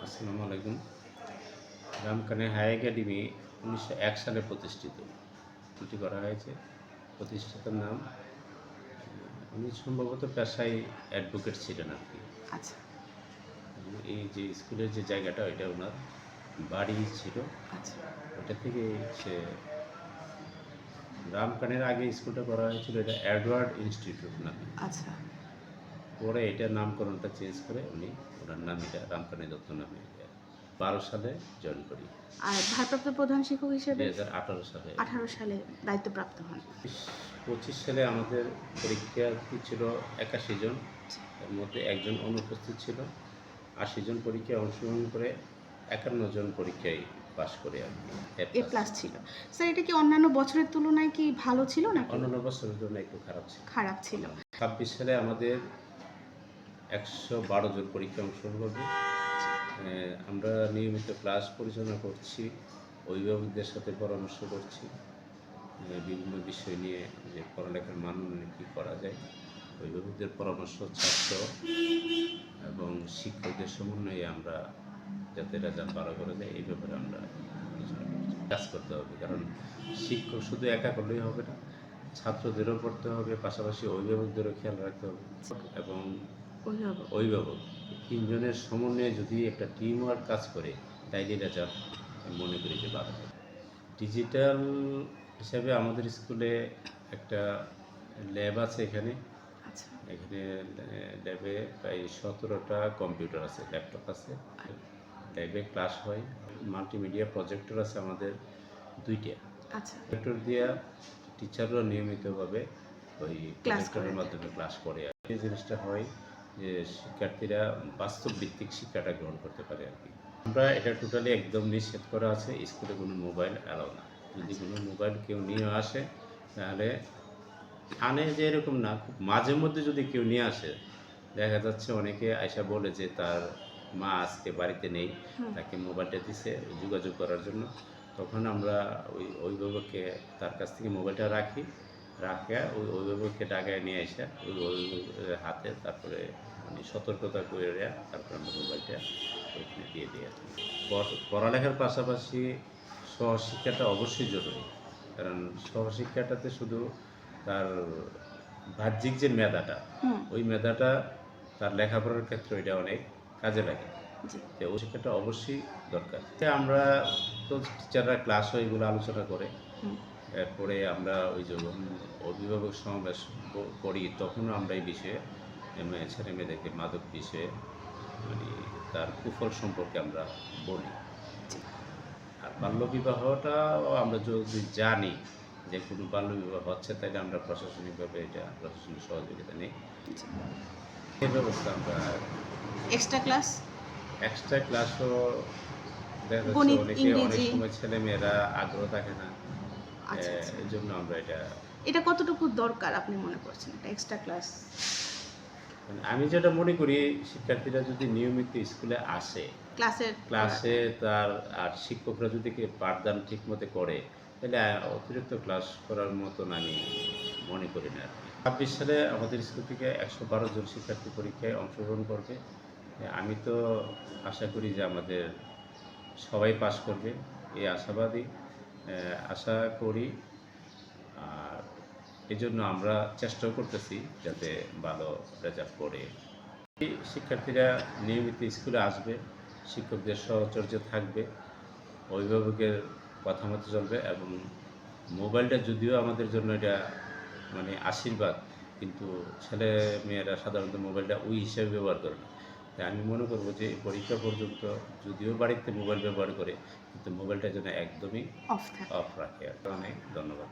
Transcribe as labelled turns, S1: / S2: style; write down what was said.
S1: আসসালামু আলাইকুম। রামকানে high academy 1901 সালে প্রতিষ্ঠিত। এটি করা হয়েছে। প্রতিষ্ঠাতার নাম উনি সম্ভবত পেশায় অ্যাডভোকেট ছিলেন আর কি।
S2: আচ্ছা,
S1: এই যে স্কুলের যে জায়গাটা ওইটা ওনার বাড়ি ছিল।
S2: আচ্ছা,
S1: ওটা থেকে সে রামকানের আগে স্কুলটা করা হয়েছিল এটা এডওয়ার্ড ইনস্টিটিউট নামে।
S2: আচ্ছা।
S1: পরে এটার নামকরণটা চেঞ্জ করে উনি ওনার নাম এটা রামকানি দত্ত নামে 12 সালে জয়েন করি।
S2: আর ভারপ্রাপ্ত প্রধান শিক্ষক হিসেবে
S1: 2018 সালে
S2: 18 সালে দায়িত্বপ্রাপ্ত হন।
S1: 25 সালে আমাদের পরীক্ষার্থী ছিল 81 জন, এর মধ্যে একজন অনুপস্থিত ছিল। 80 জন পরীক্ষায় অংশগ্রহণ করে 51 জন পরীক্ষায় পাশ করে আর কি
S2: এ প্লাস ছিল। স্যার, এটা কি অন্যান্য বছরের তুলনায় কি ভালো ছিল নাকি
S1: অন্যান্য বছরের জন্য একটু খারাপ ছিল।
S2: খারাপ ছিল?
S1: 26 সালে আমাদের 112 জন পরীক্ষায় অংশগ্রহণ করবে। আমরা নিয়মিত ক্লাস পরিচালনা করছি, অভিভাবকদের সাথে পরামর্শ করছি বিভিন্ন বিষয় নিয়ে যে পড়ালেখার মান উন্নয়নে কী করা যায়। অভিভাবকদের পরামর্শ, ছাত্র এবং শিক্ষকদের সমন্বয়ে আমরা যাতে রেজাল্ট ভালো করা যায় এই ব্যাপারে আমরা আলোচনা করছি। কাজ করতে হবে, কারণ শিক্ষক শুধু একা করলেই হবে না, ছাত্রদেরও পড়তে হবে, পাশাপাশি অভিভাবকদেরও খেয়াল রাখতে হবে এবং অভিভাবক তিনজনের সমন্বয়ে যদি একটা টিম ওয়ার্ক কাজ করে তাইলে রেজাল্ট মনে করি যে ভালো হবে। ডিজিটাল হিসাবে আমাদের স্কুলে একটা ল্যাব আছে এখানে ল্যাবে প্রায় 17টা কম্পিউটার আছে, ল্যাপটপ আছে, ল্যাবে ক্লাস হয়। মাল্টিমিডিয়া প্রজেক্টর আছে আমাদের 2টা। প্রজেক্টর দিয়ে টিচাররা নিয়মিতভাবে ওই প্রজেক্টরের মাধ্যমে ক্লাস করে। এই জিনিসটা হয় যে শিক্ষার্থীরা বাস্তব ভিত্তিক শিক্ষাটা গ্রহণ করতে পারে আর কি। আমরা এটা টোটালি একদম নিষেধ করা আছে, স্কুলে কোনো মোবাইল অ্যালাউ না। যদি কোনো মোবাইল কেউ নিয়ে আসে তাহলে আনে যে এরকম না, খুব মাঝে মধ্যে যদি কেউ নিয়ে আসে, দেখা যাচ্ছে অনেকে আয়সা বলে যে তার মা আজকে বাড়িতে নেই, তাকে মোবাইলটা দিছে যোগাযোগ করার জন্য, তখন আমরা ওই অভিভাবককে তার কাছ থেকে মোবাইলটা রাখে ওই অভিভাবককে ডাকায় নিয়ে আসে ওই অভিভাবকের হাতে, তারপরে মানে সতর্কতা করে তারপরে আমরা মোবাইলটা ওইখানে দিয়ে দিই আর কি। পড়ালেখার পাশাপাশি সহশিক্ষাটা অবশ্যই জরুরি, কারণ সহশিক্ষাটাতে শুধু তার বাহ্যিক যে মেধাটা, ওই মেধাটা তার লেখাপড়ার ক্ষেত্রে এটা অনেক কাজে লাগে। ওই শিক্ষাটা অবশ্যই দরকার। আমরা তো টিচাররা ক্লাস হয় এগুলো আলোচনা করে, এরপরে আমরা ওই যখন অভিভাবক সমাবেশ করি তখনও আমরা এই বিষয়ে ছেলে মেয়েদেরকে মাদক বিষয়ে মানে তার কুফল সম্পর্কে আমরা বলি। আর বাল্যবিবাহটাও আমরা যদি জানি যে কোনো বাল্যবিবাহ হচ্ছে, তাহলে আমরা প্রশাসনিকভাবে এটা প্রশাসনিক সহযোগিতা নেই। এই ব্যবস্থা আমরা
S2: এক্সট্রা
S1: ক্লাসও দেখা যাচ্ছে অনেক সময় ছেলে মেয়েরা আগ্রহ থাকে না, এই জন্য আমরা
S2: এটা কতটুকু দরকার আপনি মনে করছেন এটা এক্সট্রা ক্লাস?
S1: আমি যেটা মনে করি, শিক্ষার্থীরা যদি নিয়মিত স্কুলে আসে ক্লাসে তার আর শিক্ষকরা যদি পাঠদান ঠিক মতো করে, তাহলে অতিরিক্ত ক্লাস করার মতন আমি মনে করি না আর কি। 26 সালে আমাদের স্কুল থেকে 112 জন শিক্ষার্থী পরীক্ষায় অংশগ্রহণ করবে। আমি তো আশা করি যে আমাদের সবাই পাশ করবে, এই আশাবাদী আশা করি। আর এই জন্য আমরা চেষ্টাও করতেছি যাতে ভালো রেজাল্ট করে। শিক্ষার্থীরা নিয়মিত স্কুলে আসবে, শিক্ষকদের সহচর্য থাকবে, অভিভাবকের কথা মতো চলবে এবং মোবাইলটা যদিও আমাদের জন্য এটা মানে আশীর্বাদ, কিন্তু ছেলে মেয়েরা সাধারণত মোবাইলটা ওই হিসাবে ব্যবহার করে না। তাই আমি মনে করবো যে পরীক্ষা পর্যন্ত যদিও বাড়িতে মোবাইল ব্যবহার করে, কিন্তু মোবাইলটা যেন একদমই অফ রাখে। অনেক ধন্যবাদ।